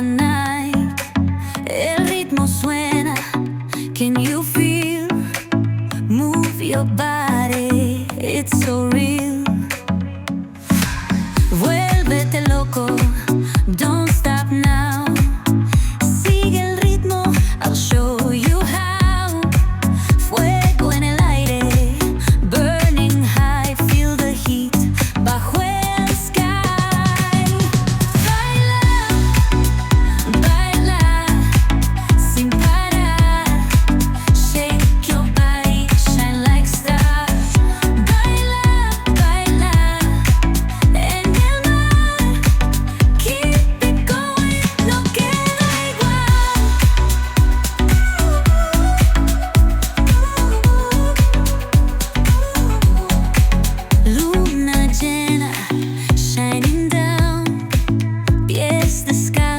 night. El ritmo suena. Can you feel? Move your body, it's so real. Vuélvete loco, don't stop now. Sigue el ritmo, I'll show you how. Fuego en el aire, burning high, feel the heat bajo el sky. Baila, baila, sin parar. Shake your body, shine like stars. Baila, baila, en el mar. Keep it going, no queda igual. Luna llena, shining down. Pies de sky.